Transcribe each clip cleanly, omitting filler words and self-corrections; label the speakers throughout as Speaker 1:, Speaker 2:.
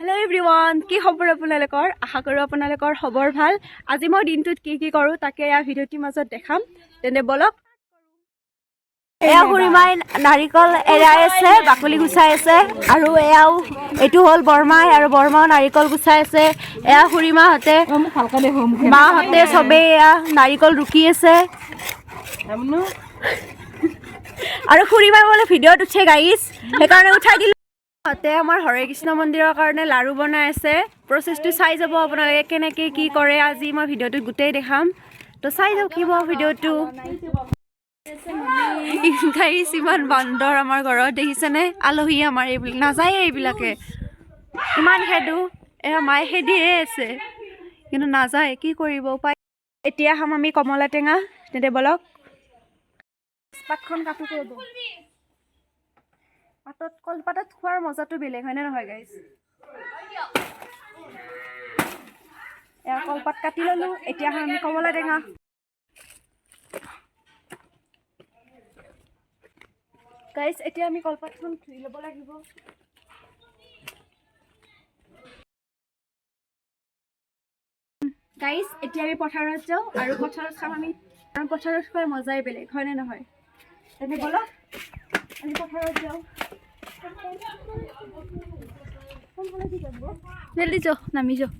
Speaker 1: Hello everyone, কি খবৰ আপোনালোকৰ? আশা কৰো আপোনালোকৰ খবৰ ভাল। আজি মই দিনটোত কি কৰো তাকে এই ভিডিঅ'টিৰ মাজত দেখাম। তেনে বলক। এয়া খুৰিমাই নাৰিকল এৰাই আছে, বাকলি গুচাই আছে আৰু এয়াও এটো হল বৰমাই আৰু বৰমাও নাৰিকল গুচাই আছে। এয়া খুৰিমাহতে মাহতে সবে এয়া নাৰিকল ৰুকি আছে। আৰু খুৰিমাই বলে ভিডিঅ'ত উঠে গাইস, সেইকাৰণে উঠাই দিলো। তাতে আমাৰ হৰে কৃষ্ণ মন্দিৰৰ কাৰণে লাৰু বনাই আছে। প্ৰচেছটো চাই যাব আপোনালোকে কেনেকে কি কৰে। আজি মই ভিডিঅ'টো গোটেই দেখাম, তো চাই থাকিব ভিডিঅ'টো। গাইস ইমান বান্দৰ আমাৰ ঘৰত দেখিছেনে? আলহী আমাৰ এইবিলাক নাযায়, এইবিলাকে ইমান খেদো। এয়া মায়ে খেদিয়ে আছে কিন্তু নাযায়, কি কৰিব উপায়। এতিয়া খাম আমি কমলা টেঙা। তেন্তে বলক পাতখন কাটো কৰিব। পাতত কলপাতত খোৱাৰ মজাটো বেলেগ হয় নে নহয় গাইস? এয়া কলপাত কাটি ললো, এতিয়া আমি কমলা টেঙা। গাইস এতিয়া আমি কলপাতখন ধুই ল'ব লাগিব। গাইস এতিয়া আমি পথাৰত যাওঁ আৰু পথাৰত খাম আমি, কাৰণ পথাৰত খোৱাৰ মজাই বেলেগ হয় নে নহয়? তেনে বলক আমি পথাৰত যাওঁ। জলদি যাও, নামি যাও।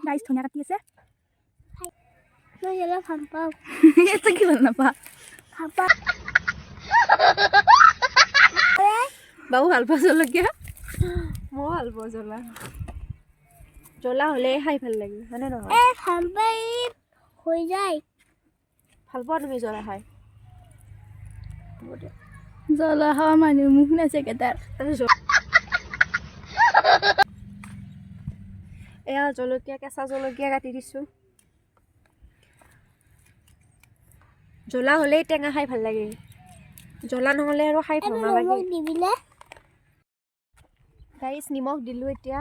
Speaker 1: গাইস ধনিয়া কাটি আছে।
Speaker 2: মই এলা ভাল পাওঁ।
Speaker 1: এটা কি ভাল নাপা? বাবু ভাল পোৱা জলকীয়া? মই ভাল পাওঁ জ্বলা। জ্বলা হলে খাই ভাল লাগে হয় নে নহয়?
Speaker 2: ভাল পাই হৈ যায়।
Speaker 1: ভাল পোৱা তুমি জ্বলা খাই?
Speaker 2: জ্বলা খাওয়া মানুহ মুখ নাছে কেটাৰ।
Speaker 1: এয়া জলকীয়া, কেঁচা জলকীয়া কাটি দিছো। জ্বলা হলেই টেঙা খাই ভাল লাগে, জ্বলা নহলে আৰু খাই ভাল নালাগে।
Speaker 2: দিবিলে
Speaker 1: গাইস নিমখ দিলো এতিয়া।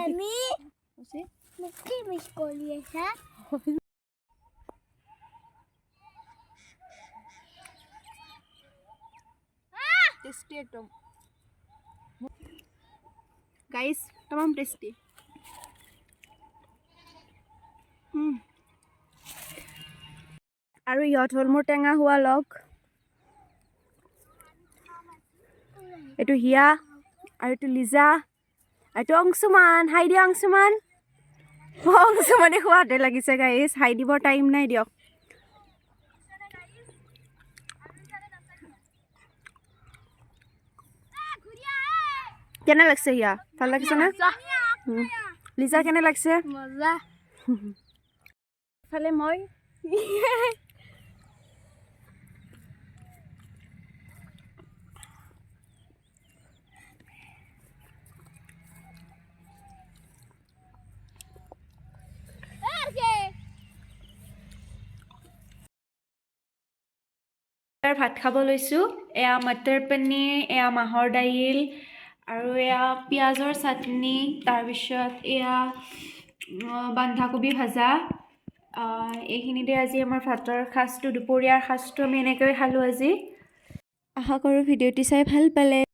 Speaker 2: আমি মুখি মিছ কৰি আছা।
Speaker 1: টেস্টি একদম গাইস, तमाम টেস্টি। আৰু ইহঁত হ'ল মোৰ টেঙা হোৱা লগ। এইটো হিয়া আৰু এইটো লিজা আৰু এইটো অংশুমান। হাই দিয়া অংশুমান। অংশুমানে খোৱাতে লাগিছে গাইস, হাই দিবৰ টাইম নাই দিয়ক। কেনে লাগছে হিয়া? ভাল লাগিছে না? লিজা কেনে লাগছে?
Speaker 2: মজা।
Speaker 1: ফালে মই ভাত খাব লৈছোঁ। এয়া মটৰ পনীৰ, এয়া মাহৰ দাইল আৰু এয়া পিঁয়াজৰ চাটনি, তাৰপিছত এয়া বন্ধাকবি ভাজা। এইখিনিতে আজি আমাৰ ভাতৰ সাজটো, দুপৰীয়াৰ সাজটো আমি এনেকৈ খালোঁ আজি। আশা কৰোঁ ভিডিঅ'টি চাই ভাল পালে।